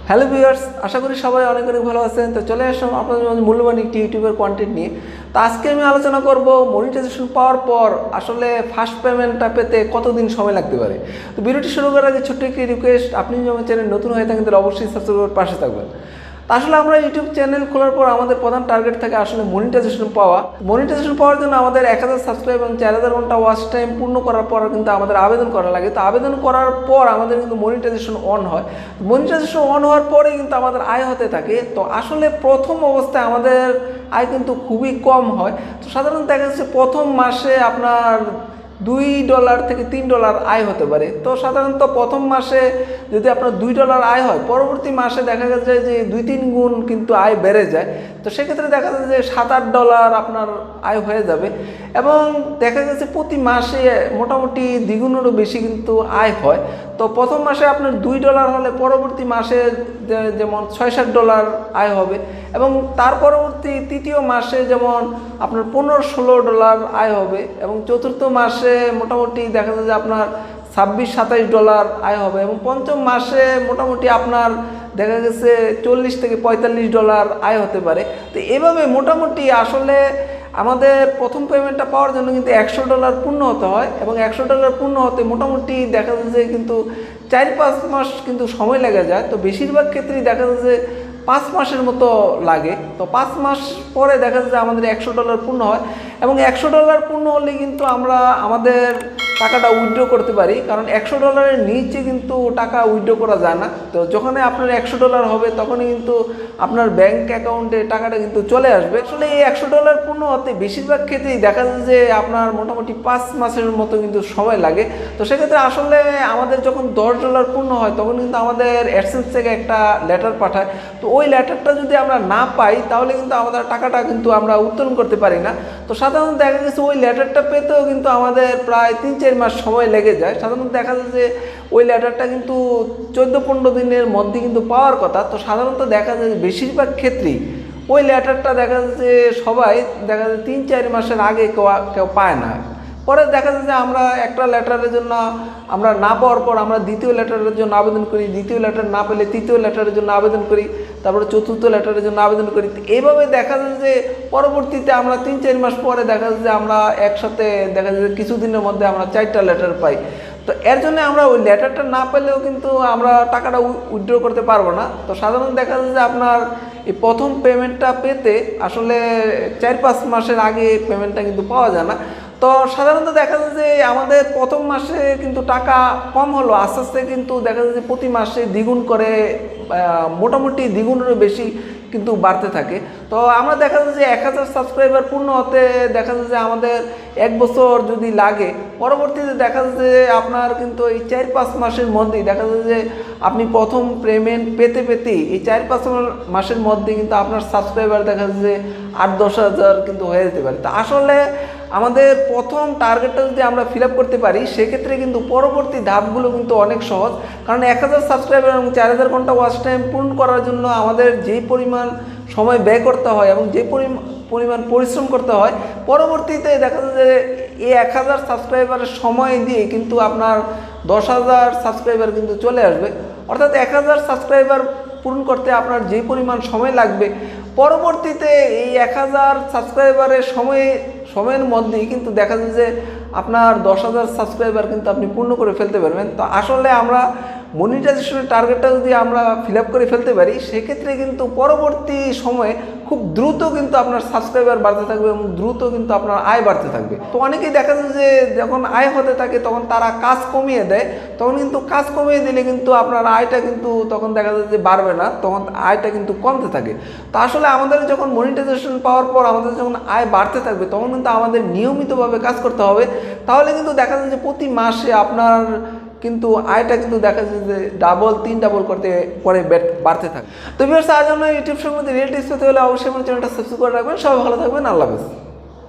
Hello viewers, আশা করি সবাই অনেক অনেক ভালো আছেন। তো চলে আসলাম আপনাদের মাঝে মূল্যবান একটি ইউটিউবের কন্টেন্ট নিয়ে। তো আজকে আমি আলোচনা করব মনিটাইজেশন পাওয়ার পর আসলে ফার্স্ট পেমেন্টটা পেতে কতদিন সময় লাগতে পারে। তো ভিডিওটি শুরু করার আগে ছোট্ট একটি রিকোয়েস্ট, আপনি যদি আমার চ্যানেল নতুন হয়ে থাকেন তাহলে অবশ্যই সাবস্ক্রাইব করে পাশে থাকবেন। আসলে আমরা ইউটিউব চ্যানেল খোলার পর আমাদের প্রধান টার্গেট থাকে আসলে মনিটাইজেশন পাওয়া। মনিটাইজেশন পাওয়ার জন্য আমাদের 1000 সাবস্ক্রাইব এবং 4000 ঘন্টা ওয়াচ টাইম পূর্ণ করার পর কিন্তু আমাদের আবেদন করা লাগে। তো আবেদন করার পর আমাদের কিন্তু মনিটাইজেশন অন হয়। মনিটাইজেশন অন হওয়ার পরে কিন্তু আমাদের আয় হতে থাকে। তো আসলে প্রথম অবস্থায় আমাদের আয় কিন্তু খুবই কম হয়। তো সাধারণত দেখা যাচ্ছে প্রথম মাসে আপনার $2 থেকে $3 আয় হতে পারে। তো সাধারণত প্রথম মাসে যদি আপনার $2 আয় হয়, পরবর্তী মাসে দেখা যাচ্ছে যে 2-3 গুণ কিন্তু আয় বেড়ে যায়। তো সেক্ষেত্রে দেখা যাচ্ছে যে $7-8 আপনার আয় হয়ে যাবে এবং দেখা যাচ্ছে প্রতি মাসে মোটামুটি দ্বিগুণেরও বেশি কিন্তু আয় হয়। তো প্রথম মাসে আপনার $2 হলে পরবর্তী মাসে যেমন $6-7 আয় হবে এবং তার পরবর্তী তৃতীয় মাসে যেমন আপনার $15-16 আয় হবে এবং চতুর্থ মাসে মোটামুটি দেখা যায় যে আপনার $26-27 আয় হবে এবং পঞ্চম মাসে মোটামুটি আপনার দেখা গেছে $40 থেকে $45 আয় হতে পারে। তো এভাবে মোটামুটি আসলে আমাদের প্রথম পেমেন্টটা পাওয়ার জন্য কিন্তু $100 পূর্ণ হতে হয় এবং $100 পূর্ণ হতে মোটামুটি দেখা যাচ্ছে কিন্তু 4-5 মাস কিন্তু সময় লেগে যায়। তো বেশিরভাগ ক্ষেত্রেই দেখা যাচ্ছে 5 মাসের মতো লাগে। তো 5 মাস পরে দেখা যাচ্ছে আমাদের $100 পূর্ণ হয় এবং $100 পূর্ণ হলে কিন্তু আমরা আমাদের টাকাটা উইথড্র করতে পারি, কারণ $100 নিচে কিন্তু টাকা উইথড্র করা যায় না। তো যখনই আপনার $100 হবে তখনই কিন্তু আপনার ব্যাংক অ্যাকাউন্টে টাকাটা কিন্তু চলে আসবে। আসলে এই $100 পূর্ণ হতে বেশিরভাগ ক্ষেত্রেই দেখা যায় যে আপনার মোটামুটি 5 মাসের মতো কিন্তু সময় লাগে। তো সেক্ষেত্রে আসলে আমাদের যখন $10 পূর্ণ হয় তখন কিন্তু আমাদের অ্যাডসেন্স থেকে একটা লেটার পাঠায়। তো ওই লেটারটা যদি আমরা না পাই তাহলে কিন্তু আমাদের টাকাটা কিন্তু আমরা উত্তোলন করতে পারি না। তো সাধারণত দেখা গেছে ওই লেটারটা পেতেও কিন্তু আমাদের প্রায় 3-4 মাস সময় লেগে যায়। সাধারণত দেখা যায় যে ওই লেটারটা কিন্তু 14-15 দিনের মধ্যে কিন্তু পাওয়ার কথা। তো সাধারণত দেখা যায় যে বেশিরভাগ ক্ষেত্রেই ওই লেটারটা দেখা যায় যে সবাই দেখা যায় 3-4 মাসের আগে কেউ পায় না। পরে দেখা যায় যে আমরা একটা লেটারের জন্য আমরা না পাওয়ার পর আমরা দ্বিতীয় লেটারের জন্য আবেদন করি, দ্বিতীয় লেটার না পেলে তৃতীয় লেটারের জন্য আবেদন করি, তারপরে চতুর্থ লেটারের জন্য আবেদন করি। এইভাবে দেখা যায় যে পরবর্তীতে আমরা 3-4 মাস পরে দেখা যায় যে আমরা একসাথে দেখা যায় কিছুদিনের মধ্যে আমরা 4টা লেটার পাই। তো এর জন্য আমরা ওই লেটারটা না পেলেও কিন্তু আমরা টাকাটা উইথড্র করতে পারবো না। তো সাধারণত দেখা যায় যে আপনার এই প্রথম পেমেন্টটা পেতে আসলে 4-5 মাসের আগে পেমেন্টটা কিন্তু পাওয়া যায় না। তো সাধারণত দেখা যায় যে আমাদের প্রথম মাসে কিন্তু টাকা কম হলো, আস্তে আস্তে কিন্তু দেখা যায় যে প্রতি মাসে দ্বিগুণ করে মোটামুটি দ্বিগুণেরও বেশি কিন্তু বাড়তে থাকে। তো আমরা দেখা যায় যে 1000 সাবস্ক্রাইবার পূর্ণ হতে দেখা যায় যে আমাদের 1 বছর যদি লাগে, পরবর্তীতে দেখা যায় যে আপনার কিন্তু এই 4-5 মাসের মধ্যেই দেখা যায় যে আপনি প্রথম পেমেন্ট পেতে পেতেই এই 4-5 মাসের মধ্যে কিন্তু আপনার সাবস্ক্রাইবার দেখা যায় যে 8-10 হাজার কিন্তু হয়ে যেতে পারে। তো আসলে আমাদের প্রথম টার্গেটটা যদি আমরা ফিল আপ করতে পারি সেক্ষেত্রে কিন্তু পরবর্তী ধাপগুলো কিন্তু অনেক সহজ, কারণ 1000 সাবস্ক্রাইবার এবং 4000 ঘন্টা ওয়াচ টাইম পূরণ করার জন্য আমাদের যেই পরিমাণ সময় ব্যয় করতে হয় এবং যে পরিমাণ পরিশ্রম করতে হয়, পরবর্তীতে দেখা যায় যে এই 1000 সাবস্ক্রাইবারের সময় দিয়ে কিন্তু আপনার 10,000 সাবস্ক্রাইবার কিন্তু চলে আসবে। অর্থাৎ 1000 সাবস্ক্রাইবার পূরণ করতে আপনার যে পরিমাণ সময় লাগবে, পরবর্তীতে এই 1000 সাবস্ক্রাইবারের সময়ের মধ্যেই কিন্তু দেখা যায় যে আপনার 10,000 সাবস্ক্রাইবার কিন্তু আপনি পূর্ণ করে ফেলতে পারবেন। তো আসলে আমরা মনিটাইজেশনের টার্গেটটা যদি আমরা ফিল আপ করে ফেলতে পারি সেক্ষেত্রে কিন্তু পরবর্তী সময়ে খুব দ্রুত কিন্তু আপনার সাবস্ক্রাইবার বাড়তে থাকবে এবং দ্রুত কিন্তু আপনার আয় বাড়তে থাকবে। তো অনেকেই দেখা যায় যে যখন আয় হতে থাকে তখন তারা কাজ কমিয়ে দেয়, তখন কিন্তু কাজ কমিয়ে দিলে কিন্তু আপনার আয়টা কিন্তু তখন দেখা যায় যে বাড়বে না, তখন আয়টা কিন্তু কমতে থাকে। তো আসলে আমাদের যখন মনিটাইজেশন পাওয়ার পর আমাদের যখন আয় বাড়তে থাকবে তখন কিন্তু আমাদের নিয়মিতভাবে কাজ করতে হবে। তাহলে কিন্তু দেখা যায় যে প্রতি মাসে আপনার কিন্তু আয়টা কিন্তু দেখা যায় যে ডাবল-3 ডাবল করতে পরে বাড়তে থাকে। তো ভিউয়ার্স, আজ আমরা ইউটিউব সম্বন্ধে রিয়েল টিপস পেতে হলে অবশ্যই আমার চ্যানেলটা সাবস্ক্রাইব করে রাখবেন। সবাই ভালো থাকবেন, আল্লাহ হাফেজ।